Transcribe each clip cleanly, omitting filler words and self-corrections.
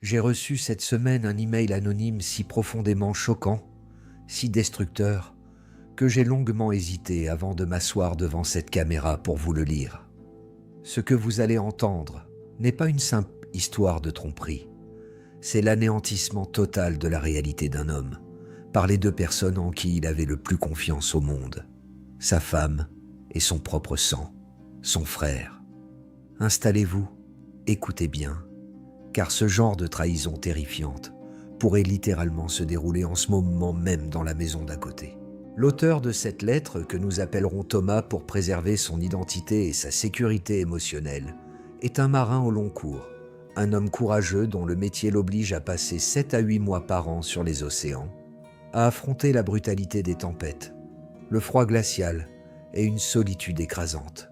J'ai reçu cette semaine un email anonyme si profondément choquant, si destructeur, que j'ai longuement hésité avant de m'asseoir devant cette caméra pour vous le lire. Ce que vous allez entendre n'est pas une simple histoire de tromperie. C'est l'anéantissement total de la réalité d'un homme, par les deux personnes en qui il avait le plus confiance au monde, sa femme et son propre sang, son frère. Installez-vous, écoutez bien, car ce genre de trahison terrifiante pourrait littéralement se dérouler en ce moment même dans la maison d'à côté. L'auteur de cette lettre, que nous appellerons Thomas pour préserver son identité et sa sécurité émotionnelle, est un marin au long cours, un homme courageux dont le métier l'oblige à passer 7 à 8 mois par an sur les océans, à affronter la brutalité des tempêtes, le froid glacial et une solitude écrasante.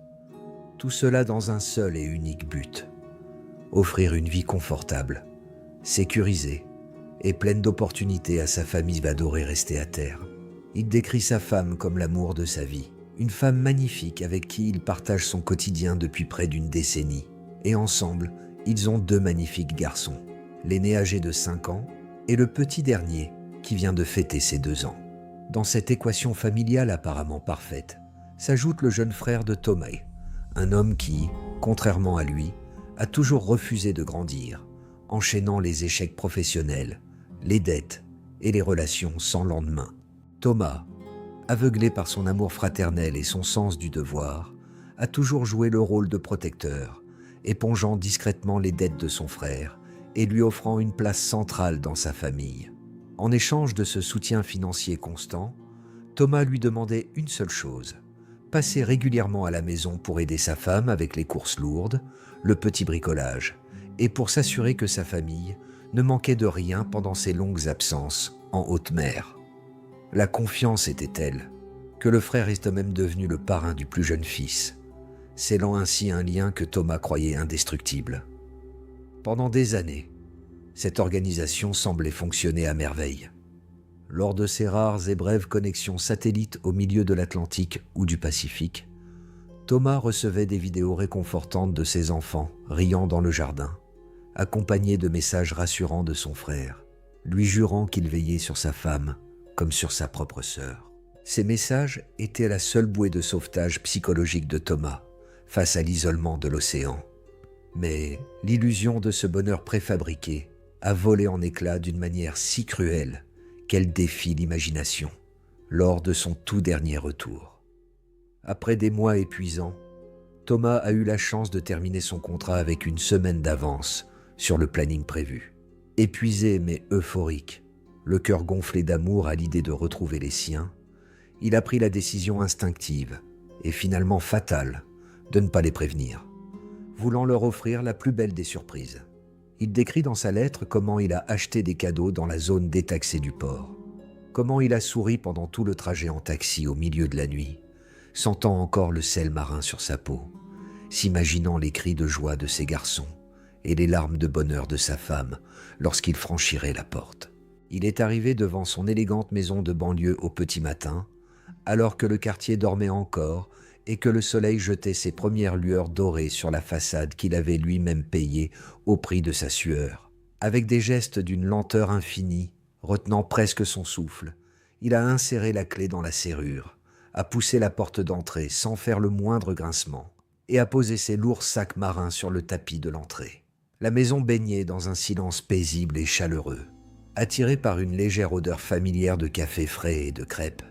Tout cela dans un seul et unique but: offrir une vie confortable, sécurisée et pleine d'opportunités à sa famille adorée restée à terre. Il décrit sa femme comme l'amour de sa vie, une femme magnifique avec qui il partage son quotidien depuis près d'une décennie. Et ensemble, ils ont 2 magnifiques garçons, l'aîné âgé de 5 ans et le petit dernier qui vient de fêter ses 2 ans. Dans cette équation familiale apparemment parfaite, s'ajoute le jeune frère de Thomas, un homme qui, contrairement à lui, a toujours refusé de grandir, enchaînant les échecs professionnels, les dettes et les relations sans lendemain. Thomas, aveuglé par son amour fraternel et son sens du devoir, a toujours joué le rôle de protecteur, épongeant discrètement les dettes de son frère et lui offrant une place centrale dans sa famille. En échange de ce soutien financier constant, Thomas lui demandait une seule chose: passer régulièrement à la maison pour aider sa femme avec les courses lourdes, le petit bricolage, et pour s'assurer que sa famille ne manquait de rien pendant ses longues absences en haute mer. La confiance était telle que le frère est même devenu le parrain du plus jeune fils, scellant ainsi un lien que Thomas croyait indestructible. Pendant des années, cette organisation semblait fonctionner à merveille. Lors de ces rares et brèves connexions satellites au milieu de l'Atlantique ou du Pacifique, Thomas recevait des vidéos réconfortantes de ses enfants riant dans le jardin, accompagnés de messages rassurants de son frère, lui jurant qu'il veillait sur sa femme comme sur sa propre sœur. Ces messages étaient la seule bouée de sauvetage psychologique de Thomas face à l'isolement de l'océan. Mais l'illusion de ce bonheur préfabriqué a volé en éclats d'une manière si cruelle qu'elle défie l'imagination lors de son tout dernier retour. Après des mois épuisants, Thomas a eu la chance de terminer son contrat avec une semaine d'avance sur le planning prévu. Épuisé mais euphorique, le cœur gonflé d'amour à l'idée de retrouver les siens, il a pris la décision instinctive et finalement fatale de ne pas les prévenir, voulant leur offrir la plus belle des surprises. Il décrit dans sa lettre comment il a acheté des cadeaux dans la zone détaxée du port, comment il a souri pendant tout le trajet en taxi au milieu de la nuit, sentant encore le sel marin sur sa peau, s'imaginant les cris de joie de ses garçons et les larmes de bonheur de sa femme lorsqu'il franchirait la porte. Il est arrivé devant son élégante maison de banlieue au petit matin, alors que le quartier dormait encore et que le soleil jetait ses premières lueurs dorées sur la façade qu'il avait lui-même payée au prix de sa sueur. Avec des gestes d'une lenteur infinie, retenant presque son souffle, il a inséré la clé dans la serrure, a poussé la porte d'entrée sans faire le moindre grincement et a posé ses lourds sacs marins sur le tapis de l'entrée. La maison baignait dans un silence paisible et chaleureux. Attiré par une légère odeur familière de café frais et de crêpes,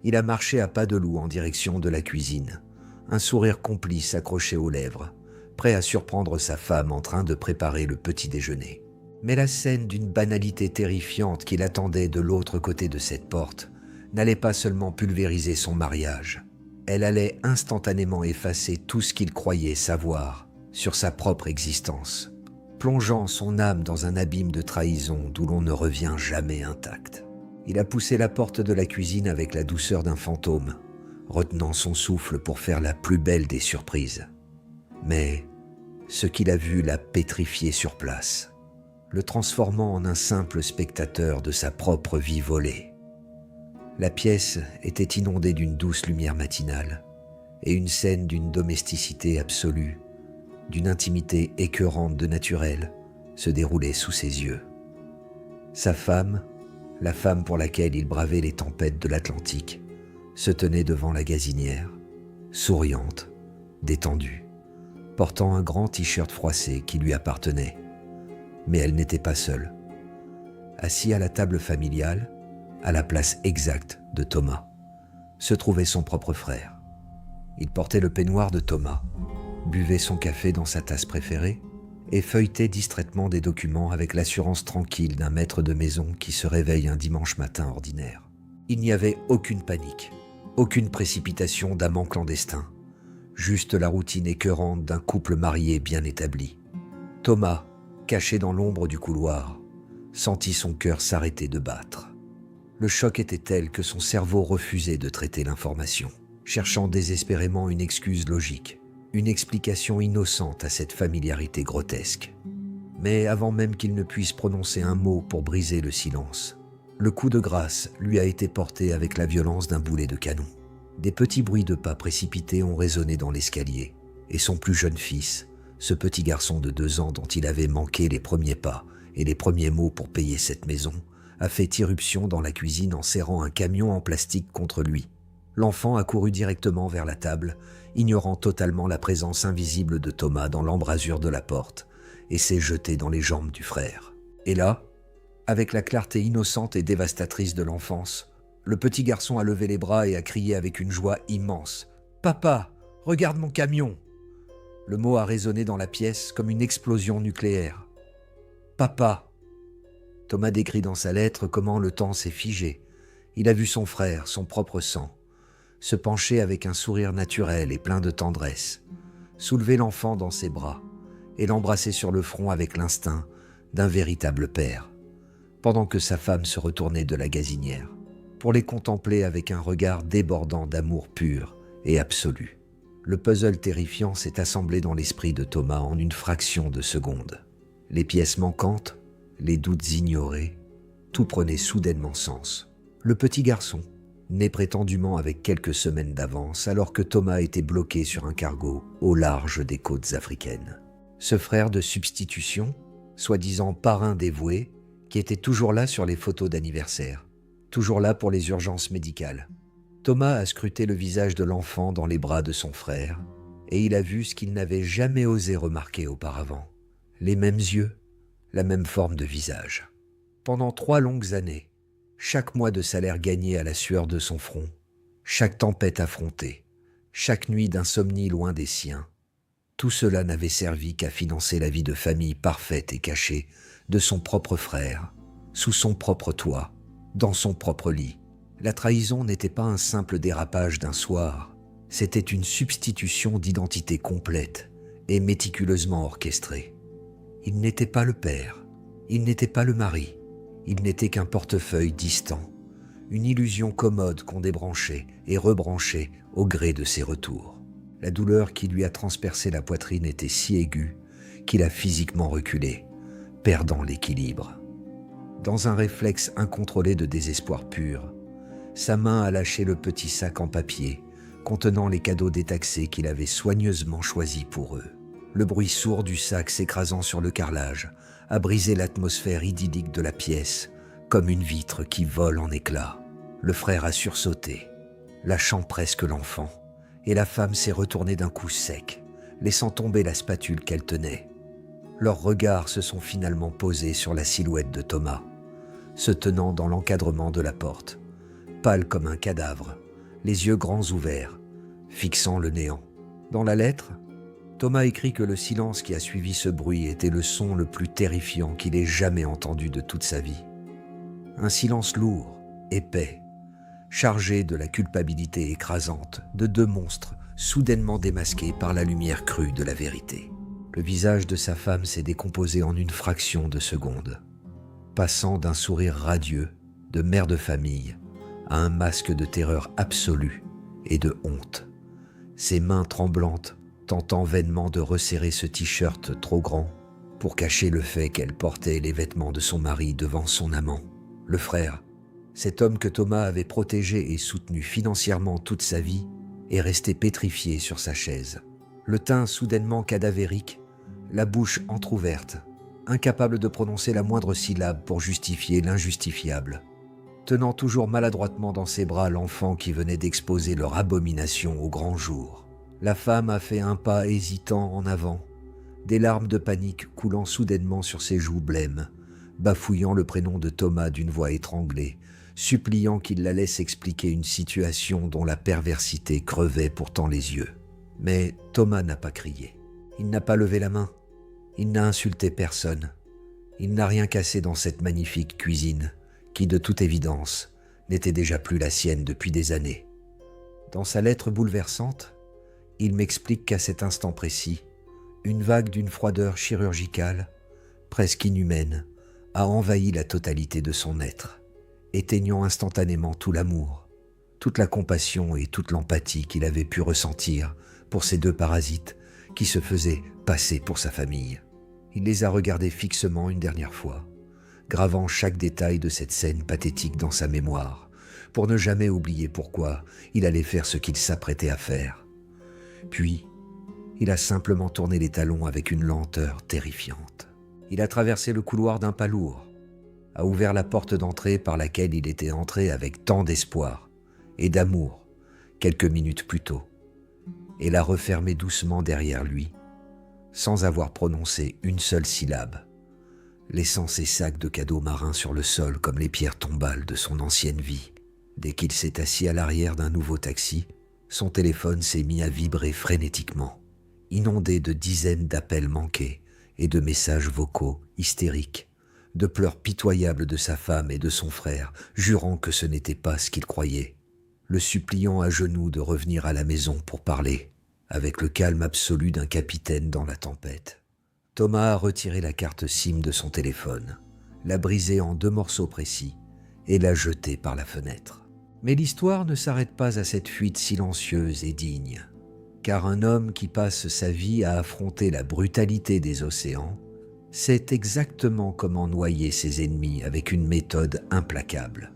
il a marché à pas de loup en direction de la cuisine, un sourire complice accroché aux lèvres, prêt à surprendre sa femme en train de préparer le petit déjeuner. Mais la scène d'une banalité terrifiante qui l'attendait de l'autre côté de cette porte n'allait pas seulement pulvériser son mariage, elle allait instantanément effacer tout ce qu'il croyait savoir sur sa propre existence, plongeant son âme dans un abîme de trahison d'où l'on ne revient jamais intact. Il a poussé la porte de la cuisine avec la douceur d'un fantôme, retenant son souffle pour faire la plus belle des surprises. Mais ce qu'il a vu l'a pétrifié sur place, le transformant en un simple spectateur de sa propre vie volée. La pièce était inondée d'une douce lumière matinale et une scène d'une domesticité absolue, d'une intimité écœurante de naturel, se déroulait sous ses yeux. Sa femme, la femme pour laquelle il bravait les tempêtes de l'Atlantique, se tenait devant la gazinière, souriante, détendue, portant un grand t-shirt froissé qui lui appartenait. Mais elle n'était pas seule. Assis à la table familiale, à la place exacte de Thomas, se trouvait son propre frère. Il portait le peignoir de Thomas, buvait son café dans sa tasse préférée et feuilletait distraitement des documents avec l'assurance tranquille d'un maître de maison qui se réveille un dimanche matin ordinaire. Il n'y avait aucune panique, aucune précipitation d'amant clandestin, juste la routine écœurante d'un couple marié bien établi. Thomas, caché dans l'ombre du couloir, sentit son cœur s'arrêter de battre. Le choc était tel que son cerveau refusait de traiter l'information, cherchant désespérément une excuse logique, une explication innocente à cette familiarité grotesque. Mais avant même qu'il ne puisse prononcer un mot pour briser le silence, le coup de grâce lui a été porté avec la violence d'un boulet de canon. Des petits bruits de pas précipités ont résonné dans l'escalier, et son plus jeune fils, ce petit garçon de 2 ans dont il avait manqué les premiers pas et les premiers mots pour payer cette maison, a fait irruption dans la cuisine en serrant un camion en plastique contre lui. L'enfant a couru directement vers la table, ignorant totalement la présence invisible de Thomas dans l'embrasure de la porte, et s'est jeté dans les jambes du frère. Et là, avec la clarté innocente et dévastatrice de l'enfance, le petit garçon a levé les bras et a crié avec une joie immense « Papa, regarde mon camion !» Le mot a résonné dans la pièce comme une explosion nucléaire. « Papa !» Thomas décrit dans sa lettre comment le temps s'est figé. Il a vu son frère, son propre sang, se pencher avec un sourire naturel et plein de tendresse, soulever l'enfant dans ses bras et l'embrasser sur le front avec l'instinct d'un véritable père, pendant que sa femme se retournait de la gazinière, pour les contempler avec un regard débordant d'amour pur et absolu. Le puzzle terrifiant s'est assemblé dans l'esprit de Thomas en une fraction de seconde. Les pièces manquantes, les doutes ignorés, tout prenait soudainement sens. Le petit garçon, né prétendument avec quelques semaines d'avance, alors que Thomas était bloqué sur un cargo au large des côtes africaines. Ce frère de substitution, soi-disant parrain dévoué, qui était toujours là sur les photos d'anniversaire, toujours là pour les urgences médicales. Thomas a scruté le visage de l'enfant dans les bras de son frère, et il a vu ce qu'il n'avait jamais osé remarquer auparavant. Les mêmes yeux, la même forme de visage. Pendant 3 longues années, chaque mois de salaire gagné à la sueur de son front, chaque tempête affrontée, chaque nuit d'insomnie loin des siens, tout cela n'avait servi qu'à financer la vie de famille parfaite et cachée de son propre frère, sous son propre toit, dans son propre lit. La trahison n'était pas un simple dérapage d'un soir, c'était une substitution d'identité complète et méticuleusement orchestrée. Il n'était pas le père, il n'était pas le mari, il n'était qu'un portefeuille distant, une illusion commode qu'on débranchait et rebranchait au gré de ses retours. La douleur qui lui a transpercé la poitrine était si aiguë qu'il a physiquement reculé, perdant l'équilibre. Dans un réflexe incontrôlé de désespoir pur, sa main a lâché le petit sac en papier contenant les cadeaux détaxés qu'il avait soigneusement choisis pour eux. Le bruit sourd du sac s'écrasant sur le carrelage a brisé l'atmosphère idyllique de la pièce, comme une vitre qui vole en éclats. Le frère a sursauté, lâchant presque l'enfant, et la femme s'est retournée d'un coup sec, laissant tomber la spatule qu'elle tenait. Leurs regards se sont finalement posés sur la silhouette de Thomas, se tenant dans l'encadrement de la porte, pâle comme un cadavre, les yeux grands ouverts, fixant le néant. Dans la lettre, Thomas écrit que le silence qui a suivi ce bruit était le son le plus terrifiant qu'il ait jamais entendu de toute sa vie. Un silence lourd, épais, chargé de la culpabilité écrasante de 2 monstres soudainement démasqués par la lumière crue de la vérité. Le visage de sa femme s'est décomposé en une fraction de seconde, passant d'un sourire radieux de mère de famille à un masque de terreur absolue et de honte. Ses mains tremblantes tentant vainement de resserrer ce t-shirt trop grand pour cacher le fait qu'elle portait les vêtements de son mari devant son amant. Le frère, cet homme que Thomas avait protégé et soutenu financièrement toute sa vie, est resté pétrifié sur sa chaise. Le teint soudainement cadavérique, la bouche entr'ouverte, incapable de prononcer la moindre syllabe pour justifier l'injustifiable, tenant toujours maladroitement dans ses bras l'enfant qui venait d'exposer leur abomination au grand jour. La femme a fait un pas hésitant en avant, des larmes de panique coulant soudainement sur ses joues blêmes, bafouillant le prénom de Thomas d'une voix étranglée, suppliant qu'il la laisse expliquer une situation dont la perversité crevait pourtant les yeux. Mais Thomas n'a pas crié. Il n'a pas levé la main. Il n'a insulté personne. Il n'a rien cassé dans cette magnifique cuisine, qui, de toute évidence, n'était déjà plus la sienne depuis des années. Dans sa lettre bouleversante, il m'explique qu'à cet instant précis, une vague d'une froideur chirurgicale, presque inhumaine, a envahi la totalité de son être, éteignant instantanément tout l'amour, toute la compassion et toute l'empathie qu'il avait pu ressentir pour ces deux parasites qui se faisaient passer pour sa famille. Il les a regardés fixement une dernière fois, gravant chaque détail de cette scène pathétique dans sa mémoire, pour ne jamais oublier pourquoi il allait faire ce qu'il s'apprêtait à faire. Puis, il a simplement tourné les talons avec une lenteur terrifiante. Il a traversé le couloir d'un pas lourd, a ouvert la porte d'entrée par laquelle il était entré avec tant d'espoir et d'amour quelques minutes plus tôt, et l'a refermé doucement derrière lui, sans avoir prononcé une seule syllabe, laissant ses sacs de cadeaux marins sur le sol comme les pierres tombales de son ancienne vie. Dès qu'il s'est assis à l'arrière d'un nouveau taxi, son téléphone s'est mis à vibrer frénétiquement, inondé de dizaines d'appels manqués et de messages vocaux hystériques, de pleurs pitoyables de sa femme et de son frère, jurant que ce n'était pas ce qu'il croyait, le suppliant à genoux de revenir à la maison pour parler, avec le calme absolu d'un capitaine dans la tempête. Thomas a retiré la carte SIM de son téléphone, l'a brisée en 2 morceaux précis et l'a jetée par la fenêtre. Mais l'histoire ne s'arrête pas à cette fuite silencieuse et digne, car un homme qui passe sa vie à affronter la brutalité des océans sait exactement comment noyer ses ennemis avec une méthode implacable.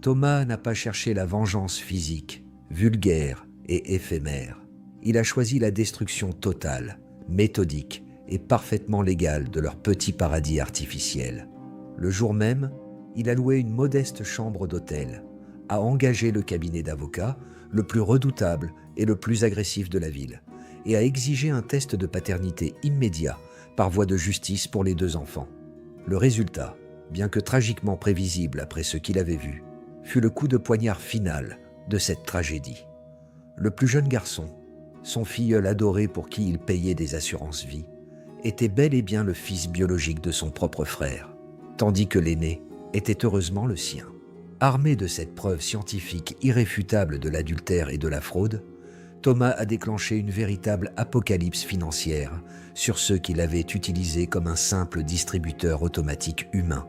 Thomas n'a pas cherché la vengeance physique, vulgaire et éphémère. Il a choisi la destruction totale, méthodique et parfaitement légale de leur petit paradis artificiel. Le jour même, il a loué une modeste chambre d'hôtel, a engagé le cabinet d'avocats, le plus redoutable et le plus agressif de la ville, et a exigé un test de paternité immédiat par voie de justice pour les 2 enfants. Le résultat, bien que tragiquement prévisible après ce qu'il avait vu, fut le coup de poignard final de cette tragédie. Le plus jeune garçon, son filleul adoré pour qui il payait des assurances-vie, était bel et bien le fils biologique de son propre frère, tandis que l'aîné était heureusement le sien. Armé de cette preuve scientifique irréfutable de l'adultère et de la fraude, Thomas a déclenché une véritable apocalypse financière sur ceux qui l'avaient utilisé comme un simple distributeur automatique humain.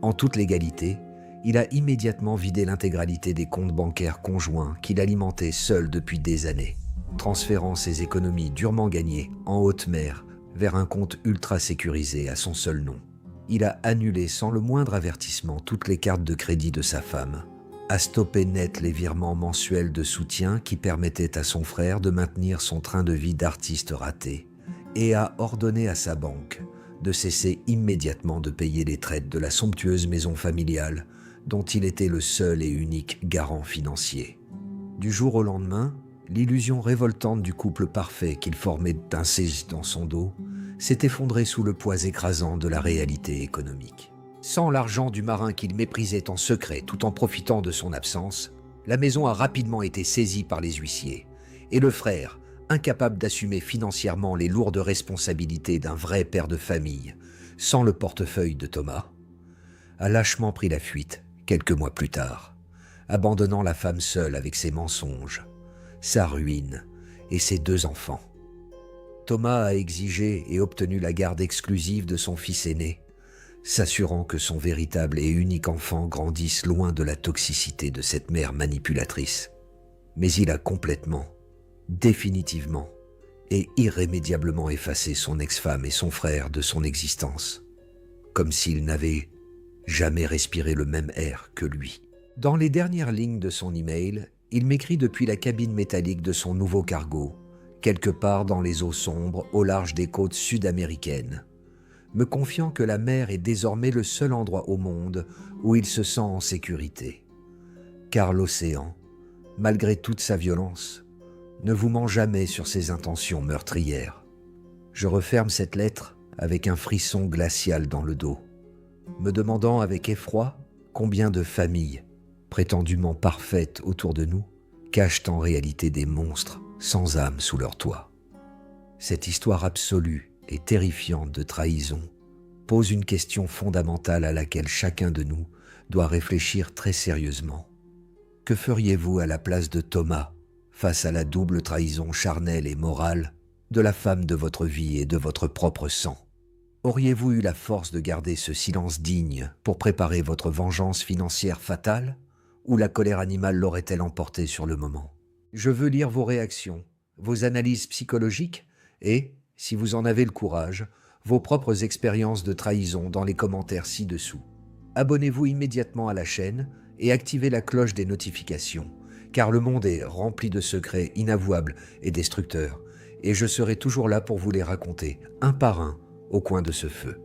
En toute légalité, il a immédiatement vidé l'intégralité des comptes bancaires conjoints qu'il alimentait seul depuis des années, transférant ses économies durement gagnées en haute mer vers un compte ultra sécurisé à son seul nom. Il a annulé sans le moindre avertissement toutes les cartes de crédit de sa femme, a stoppé net les virements mensuels de soutien qui permettaient à son frère de maintenir son train de vie d'artiste raté, et a ordonné à sa banque de cesser immédiatement de payer les traites de la somptueuse maison familiale dont il était le seul et unique garant financier. Du jour au lendemain, l'illusion révoltante du couple parfait qu'il formait d'inceste dans son dos s'est effondrée sous le poids écrasant de la réalité économique. Sans l'argent du marin qu'il méprisait en secret tout en profitant de son absence, la maison a rapidement été saisie par les huissiers, et le frère, incapable d'assumer financièrement les lourdes responsabilités d'un vrai père de famille, sans le portefeuille de Thomas, a lâchement pris la fuite quelques mois plus tard, abandonnant la femme seule avec ses mensonges, sa ruine et ses 2 enfants. Thomas a exigé et obtenu la garde exclusive de son fils aîné, s'assurant que son véritable et unique enfant grandisse loin de la toxicité de cette mère manipulatrice. Mais il a complètement, définitivement et irrémédiablement effacé son ex-femme et son frère de son existence, comme s'ils n'avaient jamais respiré le même air que lui. Dans les dernières lignes de son email, il m'écrit depuis la cabine métallique de son nouveau cargo, quelque part dans les eaux sombres au large des côtes sud-américaines. me confiant que la mer est désormais le seul endroit au monde où il se sent en sécurité. Car l'océan, malgré toute sa violence, ne vous ment jamais sur ses intentions meurtrières. Je referme cette lettre avec un frisson glacial dans le dos, me demandant avec effroi combien de familles, prétendument parfaites autour de nous, cachent en réalité des monstres sans âme sous leur toit. Cette histoire absolue et terrifiante de trahison pose une question fondamentale à laquelle chacun de nous doit réfléchir très sérieusement. Que feriez-vous à la place de Thomas face à la double trahison charnelle et morale de la femme de votre vie et de votre propre sang? Auriez-vous eu la force de garder ce silence digne pour préparer votre vengeance financière fatale, ou la colère animale l'aurait-elle emporté sur le moment? Je veux lire vos réactions, vos analyses psychologiques et, si vous en avez le courage, vos propres expériences de trahison dans les commentaires ci-dessous. Abonnez-vous immédiatement à la chaîne et activez la cloche des notifications, car le monde est rempli de secrets inavouables et destructeurs, et je serai toujours là pour vous les raconter, un par un, au coin de ce feu.